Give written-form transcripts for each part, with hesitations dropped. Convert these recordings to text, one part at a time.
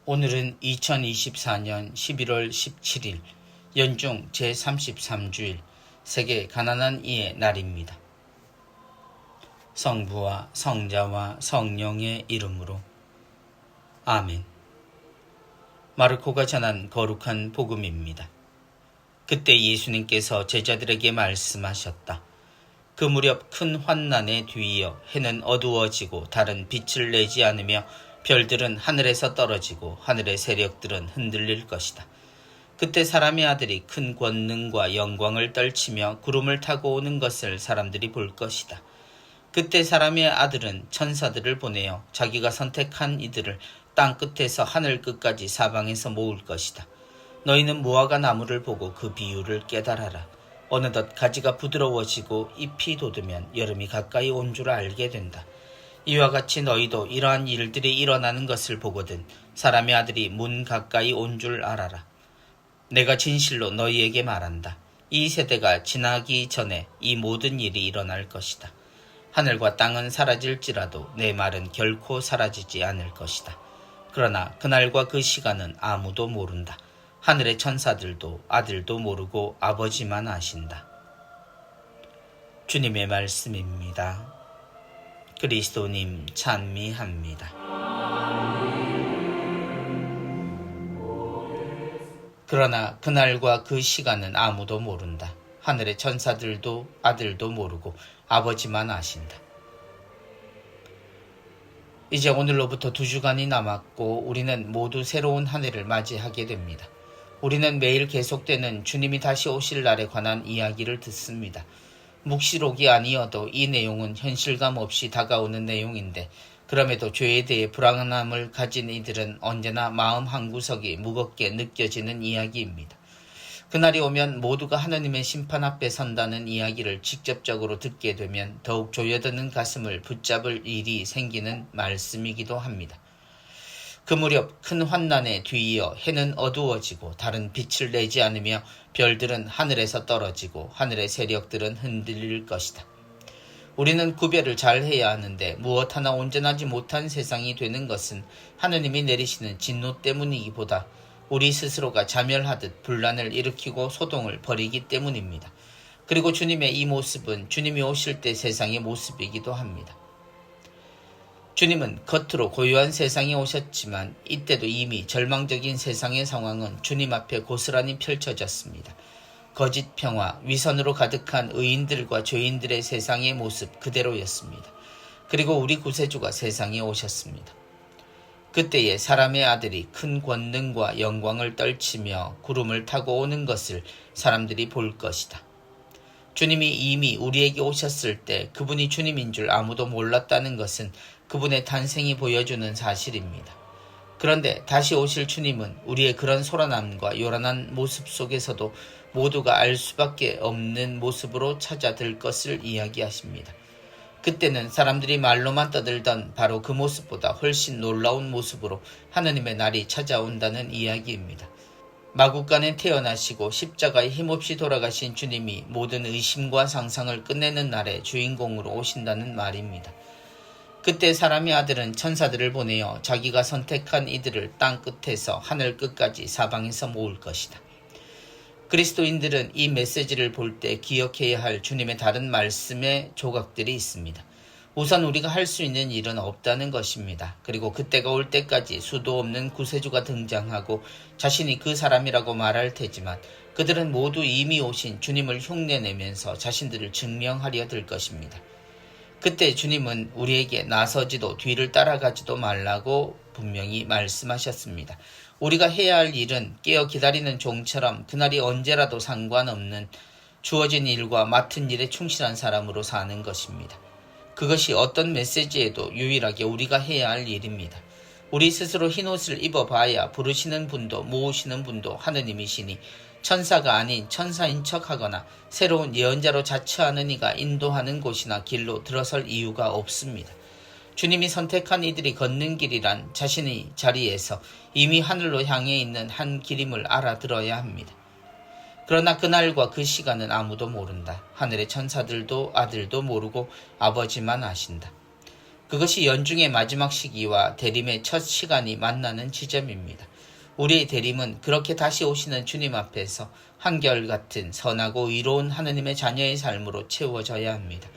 오늘은 2024년 11월 17일 연중 제33주일 세계 가난한 이의 날입니다. 성부와 성자와 성령의 이름으로 아멘. 마르코가 전한 거룩한 복음입니다. 그때 예수님께서 제자들에게 말씀하셨다. 그 무렵 큰 환난에 뒤이어 해는 어두워지고 달은 빛을 내지 않으며 별들은 하늘에서 떨어지고 하늘의 세력들은 흔들릴 것이다. 그때 사람의 아들이 큰 권능과 영광을 떨치며 구름을 타고 오는 것을 사람들이 볼 것이다. 그때 사람의 아들은 천사들을 보내어 자기가 선택한 이들을 땅 끝에서 하늘 끝까지 사방에서 모을 것이다. 너희는 무화과 나무를 보고 그 비유를 깨달아라. 어느덧 가지가 부드러워지고 잎이 돋으면 여름이 가까이 온 줄 알게 된다. 이와 같이 너희도 이러한 일들이 일어나는 것을 보거든 사람의 아들이 문 가까이 온 줄 알아라. 내가 진실로 너희에게 말한다. 이 세대가 지나기 전에 이 모든 일이 일어날 것이다. 하늘과 땅은 사라질지라도 내 말은 결코 사라지지 않을 것이다. 그러나 그날과 그 시간은 아무도 모른다. 하늘의 천사들도 아들도 모르고 아버지만 아신다. 주님의 말씀입니다. 그리스도님 찬미합니다. 그러나 그날과 그 시간은 아무도 모른다. 하늘의 천사들도 아들도 모르고 아버지만 아신다. 이제 오늘로부터 2주간이 남았고 우리는 모두 새로운 한 해를 맞이하게 됩니다. 우리는 매일 계속되는 주님이 다시 오실 날에 관한 이야기를 듣습니다. 묵시록이 아니어도 이 내용은 현실감 없이 다가오는 내용인데 그럼에도 죄에 대해 불안함을 가진 이들은 언제나 마음 한구석이 무겁게 느껴지는 이야기입니다. 그날이 오면 모두가 하느님의 심판 앞에 선다는 이야기를 직접적으로 듣게 되면 더욱 조여드는 가슴을 붙잡을 일이 생기는 말씀이기도 합니다. 그 무렵 큰 환난에 뒤이어 해는 어두워지고 달은 빛을 내지 않으며 별들은 하늘에서 떨어지고 하늘의 세력들은 흔들릴 것이다. 우리는 구별을 잘 해야 하는데 무엇 하나 온전하지 못한 세상이 되는 것은 하느님이 내리시는 진노 때문이기보다 우리 스스로가 자멸하듯 분란을 일으키고 소동을 벌이기 때문입니다. 그리고 주님의 이 모습은 주님이 오실 때 세상의 모습이기도 합니다. 주님은 겉으로 고요한 세상에 오셨지만 이때도 이미 절망적인 세상의 상황은 주님 앞에 고스란히 펼쳐졌습니다. 거짓 평화, 위선으로 가득한 의인들과 죄인들의 세상의 모습 그대로였습니다. 그리고 우리 구세주가 세상에 오셨습니다. 그때에 사람의 아들이 큰 권능과 영광을 떨치며 구름을 타고 오는 것을 사람들이 볼 것이다. 주님이 이미 우리에게 오셨을 때 그분이 주님인 줄 아무도 몰랐다는 것은 그분의 탄생이 보여주는 사실입니다. 그런데 다시 오실 주님은 우리의 그런 소란함과 요란한 모습 속에서도 모두가 알 수밖에 없는 모습으로 찾아들 것을 이야기하십니다. 그때는 사람들이 말로만 떠들던 바로 그 모습보다 훨씬 놀라운 모습으로 하느님의 날이 찾아온다는 이야기입니다. 마국간에 태어나시고 십자가에 힘없이 돌아가신 주님이 모든 의심과 상상을 끝내는 날에 주인공으로 오신다는 말입니다. 그때 사람의 아들은 천사들을 보내어 자기가 선택한 이들을 땅 끝에서 하늘 끝까지 사방에서 모을 것이다. 그리스도인들은 이 메시지를 볼 때 기억해야 할 주님의 다른 말씀의 조각들이 있습니다. 우선 우리가 할 수 있는 일은 없다는 것입니다. 그리고 그때가 올 때까지 수도 없는 구세주가 등장하고 자신이 그 사람이라고 말할 테지만 그들은 모두 이미 오신 주님을 흉내내면서 자신들을 증명하려 들 것입니다. 그때 주님은 우리에게 나서지도 뒤를 따라가지도 말라고 분명히 말씀하셨습니다. 우리가 해야 할 일은 깨어 기다리는 종처럼 그날이 언제라도 상관없는 주어진 일과 맡은 일에 충실한 사람으로 사는 것입니다. 그것이 어떤 메시지에도 유일하게 우리가 해야 할 일입니다. 우리 스스로 흰옷을 입어봐야 부르시는 분도 모으시는 분도 하느님이시니 천사가 아닌 천사인 척하거나 새로운 예언자로 자처하는 이가 인도하는 곳이나 길로 들어설 이유가 없습니다. 주님이 선택한 이들이 걷는 길이란 자신의 자리에서 이미 하늘로 향해 있는 한 길임을 알아들어야 합니다. 그러나 그날과 그 시간은 아무도 모른다. 하늘의 천사들도 아들도 모르고 아버지만 아신다. 그것이 연중의 마지막 시기와 대림의 첫 시간이 만나는 지점입니다. 우리의 대림은 그렇게 다시 오시는 주님 앞에서 한결같은 선하고 의로운 하느님의 자녀의 삶으로 채워져야 합니다.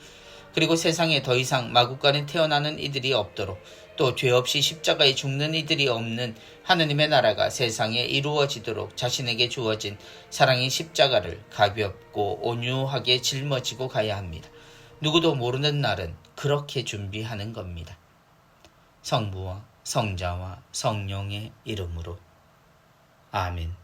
그리고 세상에 더 이상 마구간에 태어나는 이들이 없도록, 또 죄 없이 십자가에 죽는 이들이 없는 하느님의 나라가 세상에 이루어지도록 자신에게 주어진 사랑의 십자가를 가볍고 온유하게 짊어지고 가야 합니다. 누구도 모르는 날은 그렇게 준비하는 겁니다. 성부와 성자와 성령의 이름으로. 아멘.